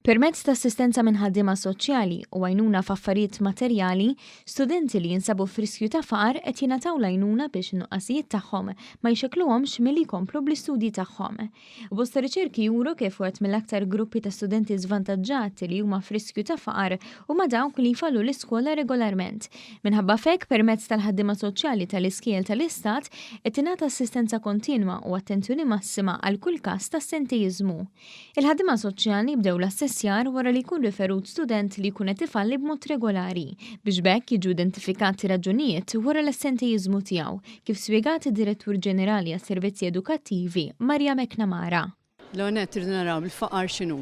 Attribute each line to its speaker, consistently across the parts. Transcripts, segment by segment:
Speaker 1: Permezz ta' assistenza minn ħaddiema soċjali u għajnuna f'affarijiet materjali, studenti li jinsabu f'riskju ta' faqar qed jingħataw l-għajnuna biex in-nuqqasijiet tagħhom ma jxekluhomx milli jkomplu bl-istudji tagħhom. Bosta riċerki juru kif wieħed mill-aktar gruppi ta' studenti żvantaġġati li huma f'riskju ta' faqar huma dawk li jfallu l-iskola regolarment. Minħabba fek permezz tal-ħaddiema soċjali tal-iskiel tal-Istat qed tingħata assistenza kontinwa u attenzjoni massima għal kull każ ta' assentejiżmu. Il-ħaddiema soċjali bdew l-assessjar wara li jkun riferut student li jkun qed ifalli b'mod regolari biex bekk jiġu identifikati raġunijiet wara l-assentejiżmu tiegħu, kif spjegat id-Direttur Ġenerali għas-Servizzi Edukattivi Marja Meknamara.
Speaker 2: L-għonet irridu naraw il-faqar x'inhu.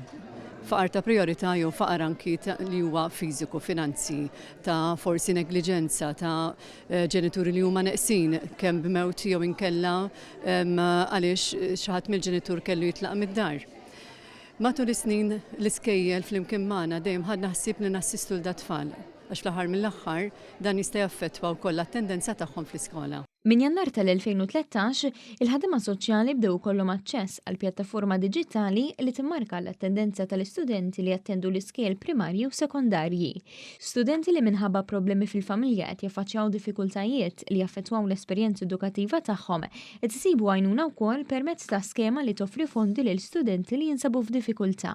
Speaker 2: Faqar ta' priorità jew faqar anki li huwa fiżiku, finanzi, ta' forsi negliġenza, ta' ġenituri li huma neqsin kemm b'mewt jew inkella għaliex xi ħadd mill-ġenitur kellu jitlaq mid-dar. Matul is-snin l-iskejjel flimkien magħna dejjem ħadna ħsieb li nassistu l-tfal għax l-aħħar mill-aħħar dan jista' jaffettwa wkoll at-tendenza tagħhom fl-iskola.
Speaker 1: Min Jannar tal-2013, il-ħaddiema soċjali bdew ikollhom aċċess għal pjattaforma diġitali li timmarka l-attendenza tal-istudenti li jattendu l-iskiel primarji u sekondarji. Studenti li minħabba problemi fil-familja qed jaffaċċjaw diffikultajiet li jaffettwaw l-esperjenza edukattiva tagħhom qed isibu għajnuna wkoll permezz ta' skema li toffri fondi lil studenti li jinsabu f'diffikultà.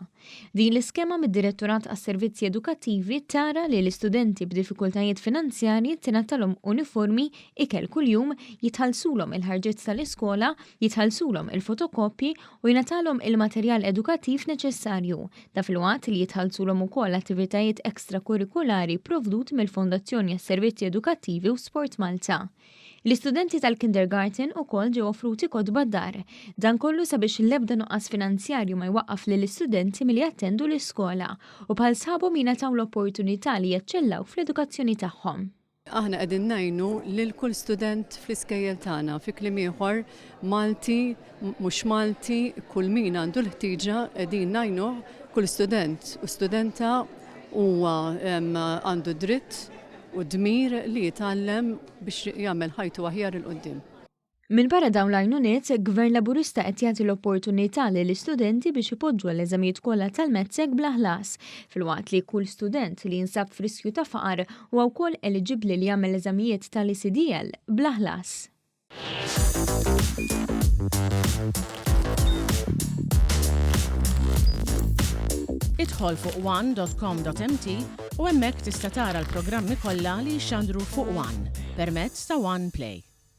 Speaker 1: Din l-iskema mid-Direttorat għas-Servizzi Edukattivi tara li l-istudenti b'diffikultajiet finanzjarji tingħatalhom uniformi ikel kuljum, jitħallsulhom il-ħarġiet tal-iskola, jitħallsulhom il-fotokopji u jingħatalhom il-materjal edukattiv neċessarju. Ta' filwaqt li jitħallsulhom ukoll attivitajiet ekstrakurrikulari provdut mill-Fondazzjoni għas-Servizzi Edukattivi u Sport Malta. L-istudenti tal-kindergarten ukoll ġew offruti kodba d-dar. Dan kollu sabiex l-ebda nuqqas finanzjarju ma jwaqqaf lill-istudenti milli jattendu l-iskola u bħal sħabhom jingħataw l-opportunità li jaċċellaw fl-edukazzjoni tagħhom.
Speaker 2: Aħna qegħdin ngħinu lil kull student fl-iskejjel tagħna fi kliem ieħor Malti, mhux Malti, kull min għandu l-ħtieġa qegħdin ngħinu kull student u studenta huwa għandu dritt u dmir li jitgħallem biex jagħmel ħajtu aħjar il qudiem.
Speaker 1: Min barra dawn l-għajnuniet, Gvern Laburista qed jagħti l-opportunità lill-istudenti biex ipoġġu l-eżamijiet kollha tal-Metzeg bla ħlas, filwaqt li kull student li jinsab f'riskju ta' faqar huwa wkoll eliġibbli li jagħmel l-eżamijiet tal-ECDL bla ħlas.
Speaker 3: Idħol fuq one.com.mt u hemmhekk tista' tara l-programmi kollha li jxandru fuq One permezz ta' One Play.